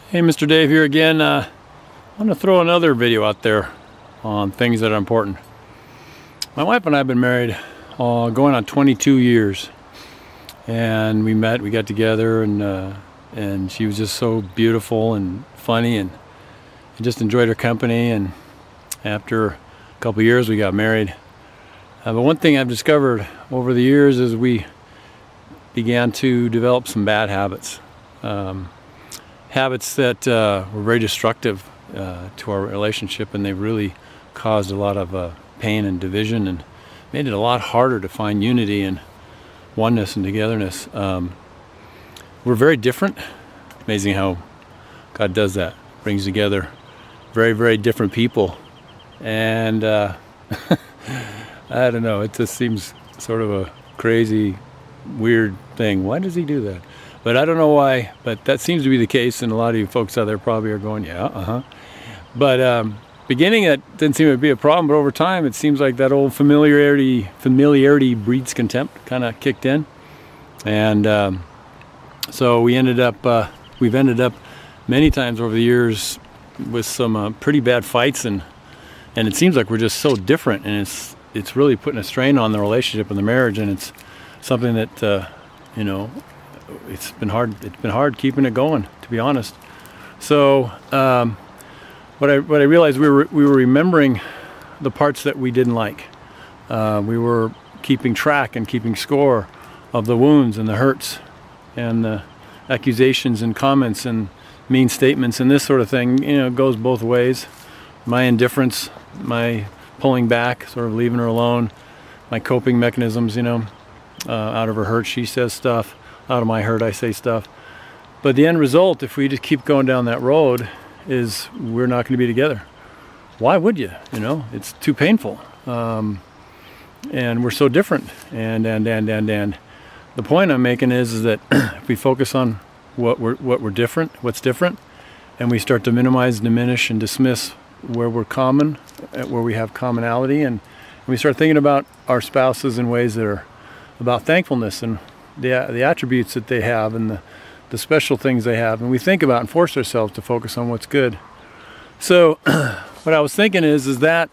Hey, Mr. Dave here again. I want to throw another video out there on things that are important. My wife and I have been married going on 22 years, and we got together, and she was just so beautiful and funny, and I just enjoyed her company. And after a couple years, we got married. But one thing I've discovered over the years is we began to develop some bad habits. Habits that were very destructive to our relationship, and they really caused a lot of pain and division, and made it a lot harder to find unity and oneness and togetherness. We're very different. Amazing how God does that. Brings together very, very different people. And I don't know, it just seems sort of a crazy, weird thing. Why does he do that? But I don't know why, but that seems to be the case, and a lot of you folks out there probably are going, yeah, But beginning, that didn't seem to be a problem, but over time it seems like that old familiarity breeds contempt kind of kicked in. And so we've ended up many times over the years with some pretty bad fights, and it seems like we're just so different, and it's really putting a strain on the relationship and the marriage, and it's something that you know, it's been hard keeping it going, to be honest. So what I realized, we were remembering the parts that we didn't like. We were keeping track and keeping score of the wounds and the hurts and the accusations and comments and mean statements and this sort of thing. You know, it goes both ways. My indifference, my pulling back, sort of leaving her alone, my coping mechanisms, you know, out of her hurt she says stuff, out of my hurt I say stuff. But the end result, if we just keep going down that road, is we're not going to be together. Why would you? You know, it's too painful. And we're so different. And the point I'm making is that if we focus on what's different, and we start to minimize, diminish, and dismiss where we're common, where we have commonality, and we start thinking about our spouses in ways that are about thankfulness and the attributes that they have, and the special things they have, and we think about and force ourselves to focus on what's good. So what I was thinking is that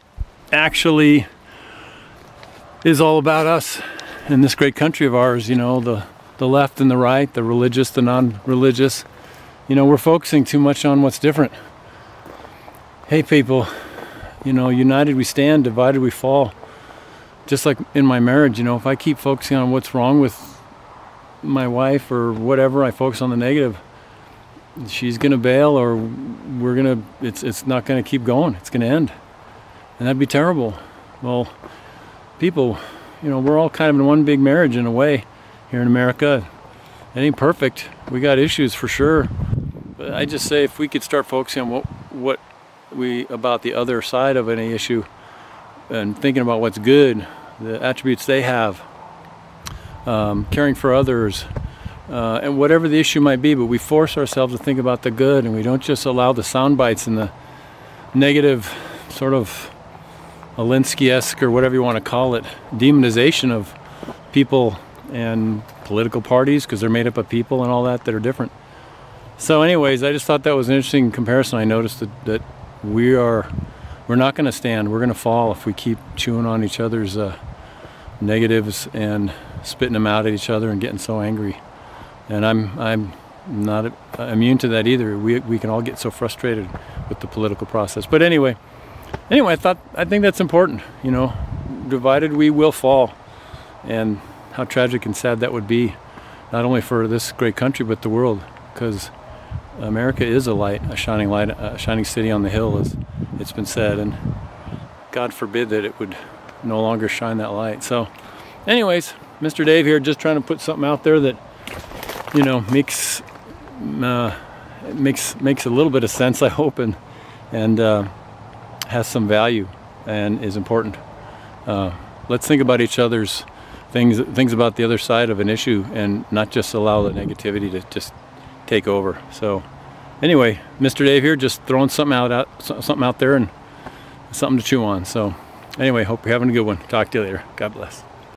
actually is all about us in this great country of ours. You know, the left and the right, the religious, the non-religious. You know, we're focusing too much on what's different. Hey people, you know, united we stand, divided we fall. Just like in my marriage, you know, if I keep focusing on what's wrong with my wife or whatever, I focus on the negative, she's gonna bail, or it's not gonna keep going, it's gonna end, and that'd be terrible. Well, people, you know, we're all kind of in one big marriage in a way here in America. It ain't perfect, we got issues for sure, but I just say if we could start focusing on about the other side of any issue, and thinking about what's good, the attributes they have, caring for others, and whatever the issue might be, but we force ourselves to think about the good, and we don't just allow the sound bites and the negative sort of Alinsky-esque, or whatever you want to call it, demonization of people and political parties, because they're made up of people and all that are different. So anyways, I just thought that was an interesting comparison. I noticed that we're not going to stand, we're going to fall if we keep chewing on each other's negatives and spitting them out at each other and getting so angry. And I'm not immune to that either. We can all get so frustrated with the political process. But anyway, I think that's important. You know, divided we will fall, and how tragic and sad that would be, not only for this great country but the world, because America is a shining city on the hill, as it's been said, and God forbid that it would no longer shine that light. So anyways, Mr. Dave here, just trying to put something out there that, you know, makes a little bit of sense, I hope, and has some value and is important. Let's think about each other's things about the other side of an issue, and not just allow the negativity to just take over. So anyway, Mr. Dave here, just throwing something out there, and something to chew on. So anyway, hope you're having a good one. Talk to you later. God bless.